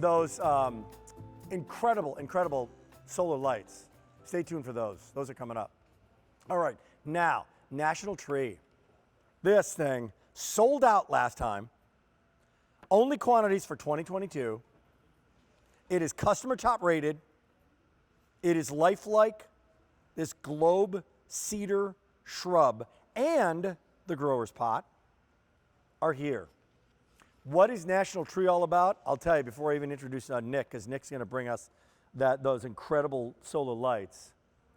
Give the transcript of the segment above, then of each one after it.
those incredible solar lights. Stay tuned for those. Those are coming up. All right, now, National Tree. This thing sold out last time. Only quantities for 2022. It is customer top rated. It is lifelike. This globe cedar shrub and the grower's pot are here. What is National Tree all about? I'll tell you before I even introduce Nick, because Nick's going to bring us those incredible solar lights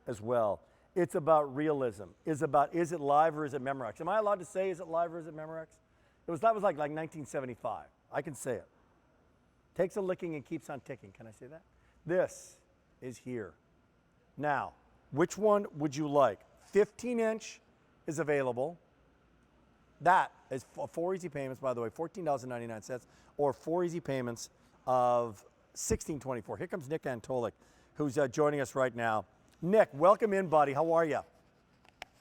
as well. It's about realism. It's about, is it live or is it Memorex? Am I allowed to say, is it live or is it Memorex? That was like 1975. I can say it. Takes a licking and keeps on ticking. Can I say that? This is here. Now, which one would you like? 15-inch is available. That is 4 easy payments, by the way, $14.99, or 4 easy payments of $16.24. Here comes Nick Antolik, who's joining us right now. Nick, welcome in, buddy. How are you?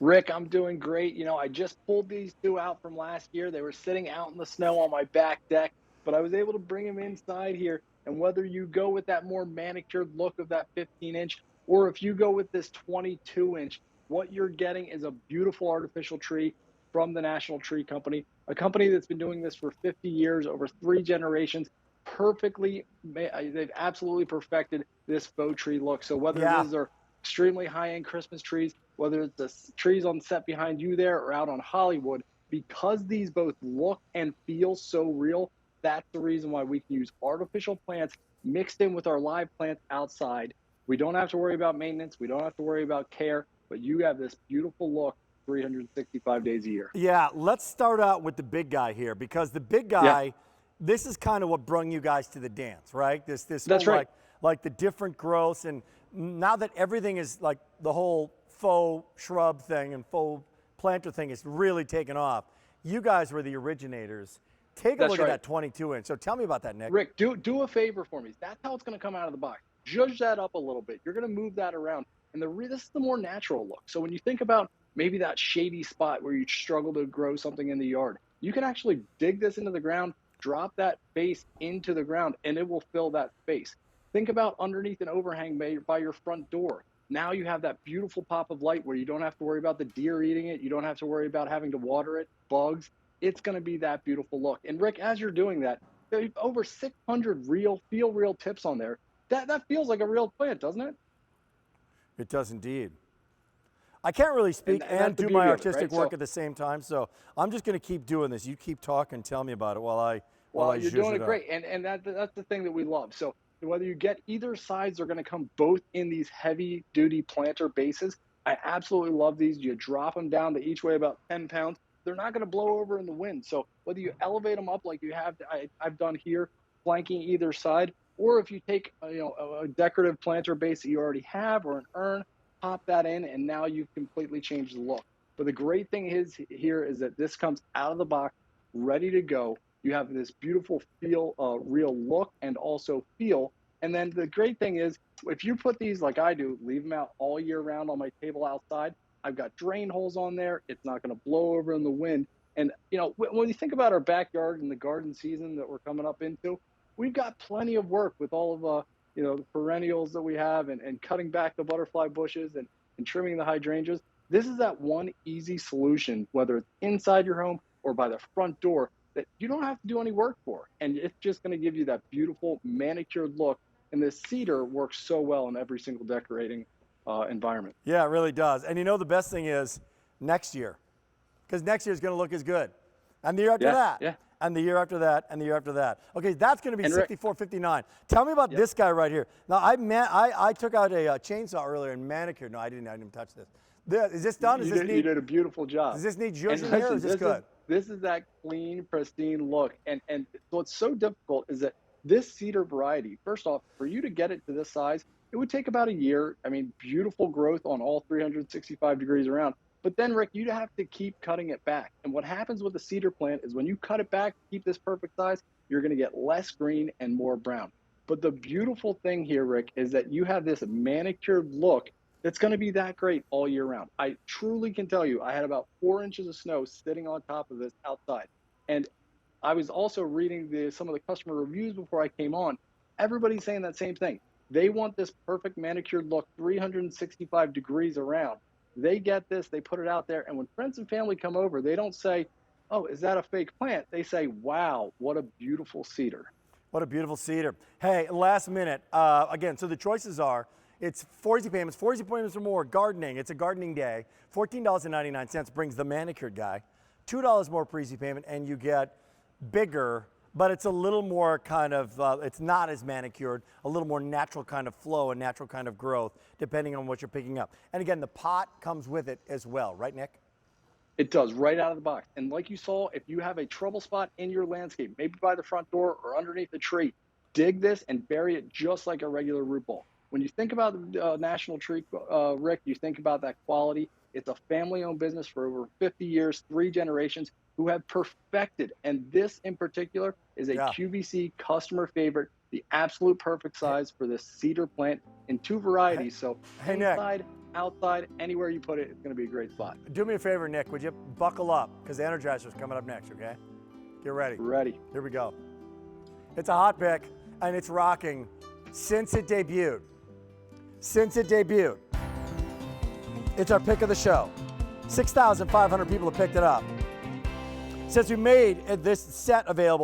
Rick, I'm doing great. You know, I just pulled these two out from last year. They were sitting out in the snow on my back deck, but I was able to bring them inside here. And whether you go with that more manicured look of that 15-inch, or if you go with this 22-inch, what you're getting is a beautiful artificial tree from the National Tree Company, a company that's been doing this for 50 years, over 3 generations, perfectly. They've absolutely perfected this faux tree look. So whether it is their extremely high-end Christmas trees, whether it's the trees on set behind you there or out on Hollywood, because these both look and feel so real, that's the reason why we can use artificial plants mixed in with our live plants outside. We don't have to worry about maintenance. We don't have to worry about care, but you have this beautiful look 365 days a year. Yeah, let's start out with the big guy here, because the big guy, this is kind of what brung you guys to the dance, right? This That's whole, right. like the different growths, and now that everything is like the whole faux shrub thing and faux planter thing is really taken off, you guys were the originators. Take a look at that 22-inch. So tell me about that, Nick. Rick, do a favor for me. That's how it's going to come out of the box. Judge that up a little bit. You're going to move that around. And this is the more natural look. So when you think about maybe that shady spot where you struggle to grow something in the yard, you can actually dig this into the ground, drop that base into the ground, and it will fill that space. Think about underneath an overhang by your front door. Now you have that beautiful pop of light where you don't have to worry about the deer eating it. You don't have to worry about having to water it, bugs. It's going to be that beautiful look. And Rick, as you're doing that, there's over 600 real tips on there. That feels like a real plant, doesn't it? It does indeed. I can't really speak and do my artistic work at the same time, so I'm just going to keep doing this. You keep talking, tell me about it while I you're doing it great, and that's the thing that we love. So whether you get either sides, they're going to come both in these heavy-duty planter bases. I absolutely love these. You drop them down, they each weigh about 10 pounds. They're not going to blow over in the wind. So whether you elevate them up like you have, I've done here, flanking either side, or if you take a decorative planter base that you already have or an urn, pop that in, and now you've completely changed the look. But the great thing is that this comes out of the box, ready to go. You have this beautiful real look and also feel. And then the great thing is, if you put these like I do, leave them out all year round on my table outside, I've got drain holes on there. It's not going to blow over in the wind. And, when you think about our backyard and the garden season that we're coming up into, we've got plenty of work with all of, the perennials that we have and cutting back the butterfly bushes and trimming the hydrangeas. This is that one easy solution, whether it's inside your home or by the front door, that you don't have to do any work for. And it's just going to give you that beautiful manicured look. And this cedar works so well in every single decorating environment. Yeah, it really does. And the best thing is next year, because next year is going to look as good. And the year after that. And the year after that, and the year after that. Okay, that's going to be $64.59. Tell me about this guy right here. Now, I took out a chainsaw earlier and manicured. No, I didn't touch this. Is this done? You did a beautiful job. Does this need zhuzh in here, or is this good? This is that clean, pristine look. And what's so difficult is that this cedar variety, first off, for you to get it to this size, it would take about a year. I mean, beautiful growth on all 365 degrees around. But then, Rick, you'd have to keep cutting it back. And what happens with the cedar plant is when you cut it back, keep this perfect size, you're going to get less green and more brown. But the beautiful thing here, Rick, is that you have this manicured look that's going to be that great all year round. I truly can tell you, I had about 4 inches of snow sitting on top of this outside. And I was also reading some of the customer reviews before I came on. everybody's saying that same thing. They want this perfect manicured look 365 degrees around. They get this, they put it out there, and when friends and family come over, they don't say, "Oh, is that a fake plant?" They say, "Wow, what a beautiful cedar." What a beautiful cedar. Hey, last minute. Again, so the choices are, it's 4 easy payments or more, gardening. It's a gardening day. $14.99 brings the manicured guy. $2 more per easy payment, and you get bigger, but it's a little more kind of, it's not as manicured, a little more natural kind of flow and natural kind of growth, depending on what you're picking up. And again, the pot comes with it as well, right, Nick? It does, right out of the box. And like you saw, if you have a trouble spot in your landscape, maybe by the front door or underneath a tree, dig this and bury it just like a regular root ball. When you think about the National Tree, Rick, you think about that quality. It's a family-owned business for over 50 years, 3 generations, who have perfected. And this in particular is a QVC customer favorite, the absolute perfect size for this cedar plant in 2 varieties. So inside, Nick, outside, anywhere you put it, it's going to be a great spot. do me a favor, Nick. Would you buckle up? Because the Energizer's coming up next, okay? Get ready. Ready. Here we go. It's a hot pick, and it's rocking since it debuted. Since it debuted. It's our pick of the show. 6,500 people have picked it up. Since we made this set available